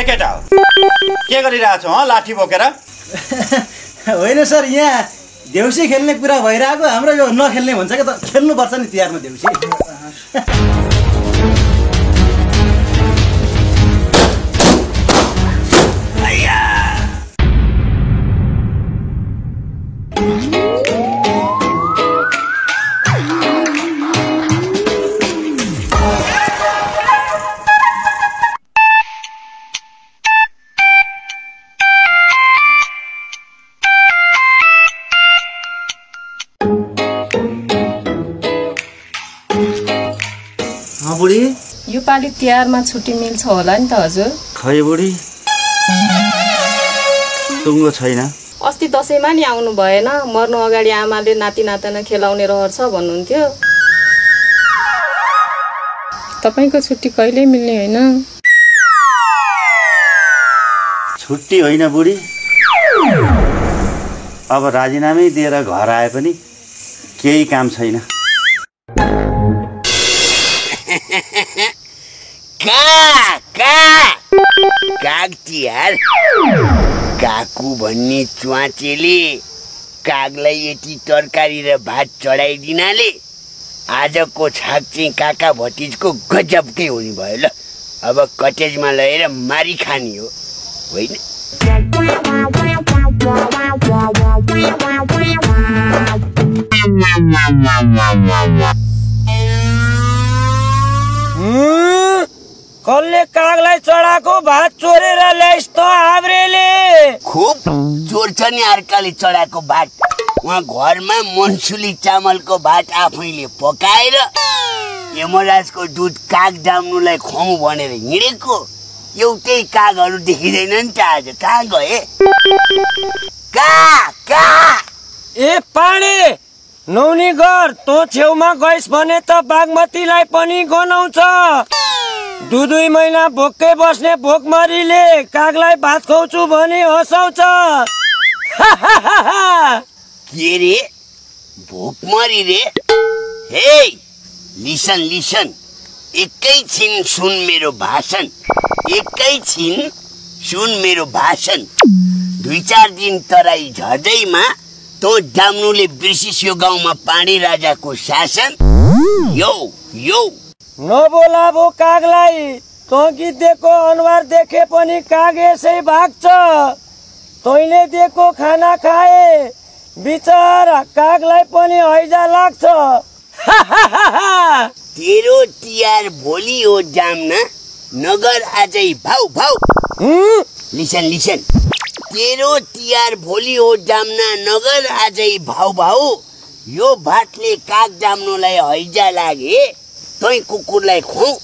केटा हो के गरिरहेछौ लाठी बोकेर? होइन सर, यहाँ देउसी खेल्ने कुरा भइरहेको, हाम्रो यो नखेल्ने भन्छ के त, खेल्नुपर्छ नि तिहारमा देउसी। बुढी, यो पालि तिहारमा छुट्टी मिल्छ होला नि त हजुर? खै बुढी, टुङ्गो छैन। अस्ति दसैँमा नि आउनु भएन, मर्नु अगाडि आमाले नाति नातिना खेलाउने रहर छ भन्नुहुन्थ्यो। तपाईको छुट्टी कहिले मिल्ने होइन? छुट्टी होइन बुढी, अब राजीनामै दिएर घर आए पनि केही काम छैन। काग तिहार, काकु भन्ने च्वाचेले कागलाई यति तरकारी र भात चढाइदिनाले आजको छाक चाहिँ काका भतिजको गजबकै हुने भयो ल। अब कटेजमा लगेर मारी खानी हो, होइन? कसले कागलाई चढाएको भात चोरेर ल्याइस् त हाब्रेले? खुब चोर्छ नि अर्काले चढाएको भात। उहाँ घरमा मनसुली चामलको भात आफैले पकाएर यमराजको दुध काग डाम्नुलाई खुवाउँ भनेर हिँडेको। एउटै कागहरू देखिँदैन नि त आज। कहाँ गए? ए पाणे, नौनी घर तँ छेउमा गइस् भने त बागमतीलाई पनि गनाउँछ। 2 महिना भोकै बस्ने भोकमरीले कागलाई भात खुवाउँछु भने हँसाउँछ। के रे भोकमरी रे? हे लिसन लिसन, एकैछिन सुन मेरो भाषण, एकैछिन सुन मेरो भाषण। 2-4 दिन तराई झर्दैमा तँ डाम्नुले बिर्सिस यो गाउँमा पाणी राजाको शासन। यो यो नबोला भो कागलाई, तँ गिद्धेको अनुहार देखे पनि काग यसै भाग्छ। तैँले दिएको खाना खाए बिचरा कागलाई पनि हैजा लाग्छ। तेरो तिहार भोलि हो जाम्ना, नगर आजै भाउ भाउ। लिसन लिसन, तेरो तिहार भोलि हो जाम्ना, नगर आजै भाउ भाउ। यो भातले काग जाम्नुलाई हैजा लागे, तै कुकुरलाई खुवाऊ।